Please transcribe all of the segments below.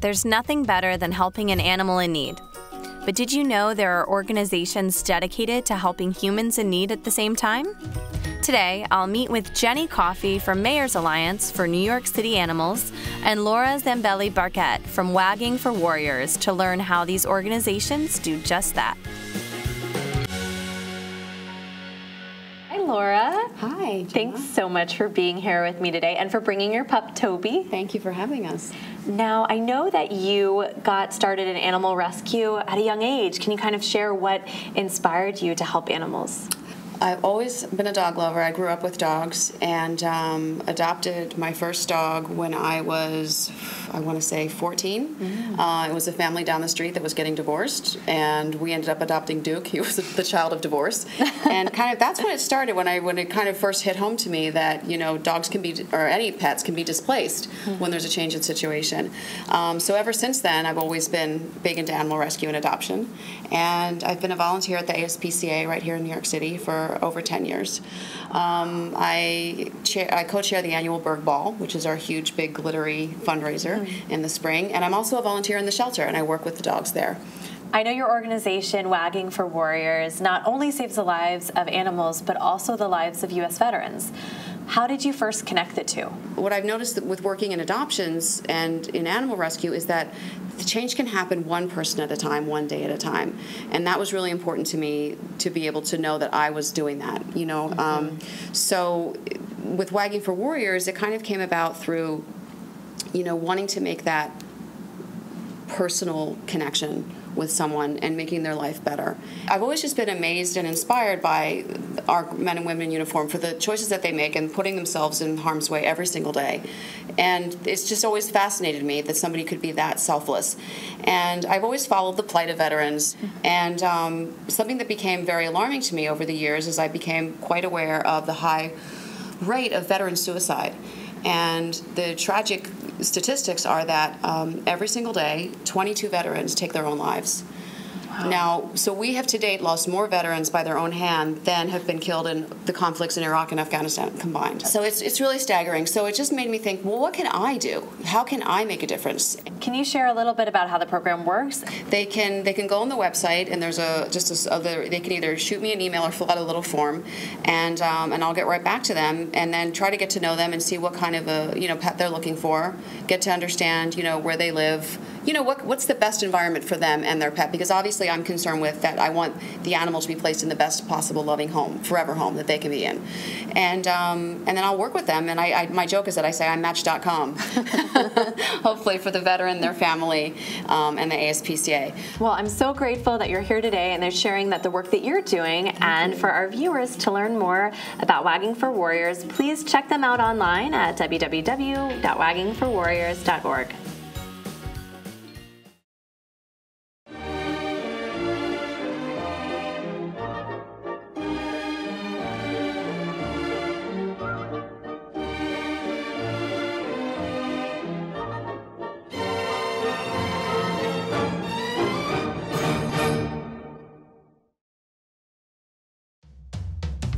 There's nothing better than helping an animal in need. But did you know there are organizations dedicated to helping humans in need at the same time? Today, I'll meet with Zennie Coffey from Mayor's Alliance for New York City Animals and Laura Zambelli Barket from Wagging for Warriors to learn how these organizations do just that. Hi, Laura. Hi, Gemma. Thanks so much for being here with me today and for bringing your pup, Toby. Thank you for having us. Now, I know that you got started in animal rescue at a young age. Can you kind of share what inspired you to help animals? I've always been a dog lover. I grew up with dogs and adopted my first dog when I was, I want to say, 14. It was a family down the street that was getting divorced, and we ended up adopting Duke. He was the child of divorce. And kind of that's when it started, when it kind of first hit home to me that, you know, dogs can be, or any pets can be displaced when there's a change in situation. So ever since then, I've always been big into animal rescue and adoption. And I've been a volunteer at the ASPCA right here in New York City for over 10 years. I co-chair the annual Berg Ball, which is our huge, big, glittery fundraiser in the spring. And I'm also a volunteer in the shelter, and I work with the dogs there. I know your organization, Wagging for Warriors, not only saves the lives of animals, but also the lives of U.S. veterans. How did you first connect the two? What I've noticed with working in adoptions and in animal rescue is that the change can happen one person at a time, one day at a time. And that was really important to me to be able to know that I was doing that, you know. So with Wagging for Warriors, it kind of came about through, you know, wanting to make that personal connection with someone and making their life better. I've always just been amazed and inspired by our men and women in uniform for the choices that they make and putting themselves in harm's way every single day. And it's just always fascinated me that somebody could be that selfless. And I've always followed the plight of veterans. And something that became very alarming to me over the years is I became quite aware of the high rate of veteran suicide. And the tragic statistics are that every single day, 22 veterans take their own lives. Wow. Now, so we have to date lost more veterans by their own hand than have been killed in the conflicts in Iraq and Afghanistan combined. So it's really staggering. So it just made me think, well, what can I do? How can I make a difference? Can you share a little bit about how the program works? They can go on the website, and there's they can either shoot me an email or fill out a little form, and I'll get right back to them, and then try to get to know them and see what kind of a pet they're looking for, get to understand where they live, what's the best environment for them and their pet, because obviously I'm concerned with that. I want the animal to be placed in the best possible loving home, forever home that they can be in, and then I'll work with them. And my joke is that I say I'm Match.com, hopefully for the veteran, their family, and the ASPCA. Well, I'm so grateful that you're here today and they're sharing the work that you're doing. And for our viewers to learn more about Wagging for Warriors, please check them out online at www.waggingforwarriors.org.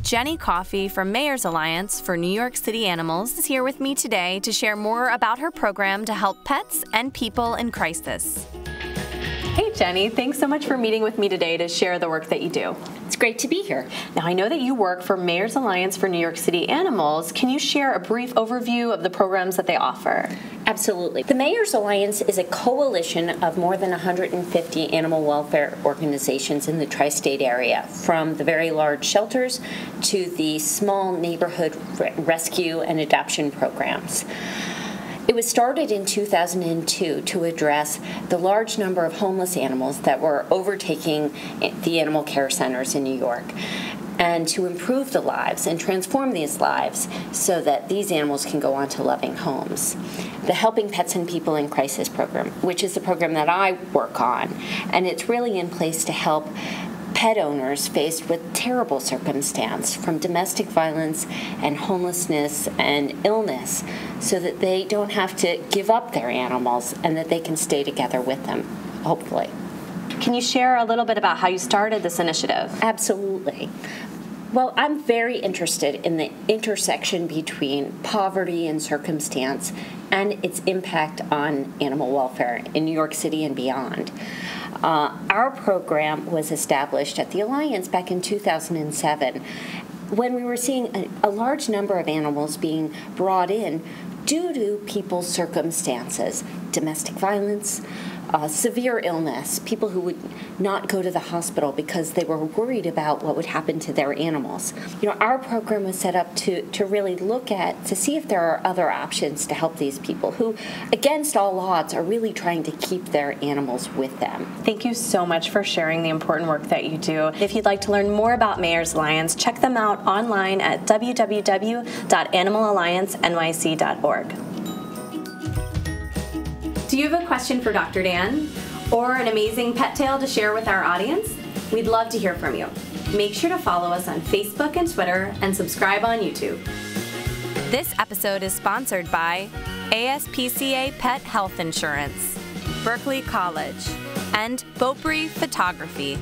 Zennie Coffey from Mayor's Alliance for New York City Animals is here with me today to share more about her program to help pets and people in crisis. Hey, Zennie, thanks so much for meeting with me today to share the work that you do. It's great to be here. Now, I know that you work for Mayor's Alliance for New York City Animals. Can you share a brief overview of the programs that they offer? Absolutely. The Mayor's Alliance is a coalition of more than 150 animal welfare organizations in the tri-state area, from the very large shelters to the small neighborhood rescue and adoption programs. It was started in 2002 to address the large number of homeless animals that were overtaking the animal care centers in New York, and to improve the lives and transform these lives so that these animals can go on to loving homes. The Helping Pets and People in Crisis program, which is the program that I work on, and it's really in place to help pet owners faced with terrible circumstance from domestic violence and homelessness and illness, so that they don't have to give up their animals and that they can stay together with them, hopefully. Can you share a little bit about how you started this initiative? Absolutely. Well, I'm very interested in the intersection between poverty and circumstance and its impact on animal welfare in New York City and beyond. Our program was established at the Alliance back in 2007 when we were seeing a large number of animals being brought in due to people's circumstances, domestic violence, severe illness, people who would not go to the hospital because they were worried about what would happen to their animals. Our program was set up to really look at, to see if there are other options to help these people who, against all odds, are really trying to keep their animals with them. Thank you so much for sharing the important work that you do. If you'd like to learn more about Mayor's Alliance, check them out online at www.animalalliancenyc.org. Do you have a question for Dr. Dan or an amazing pet tale to share with our audience? We'd love to hear from you. Make sure to follow us on Facebook and Twitter and subscribe on YouTube. This episode is sponsored by ASPCA Pet Health Insurance, Berkeley College, and Beaupre Photography.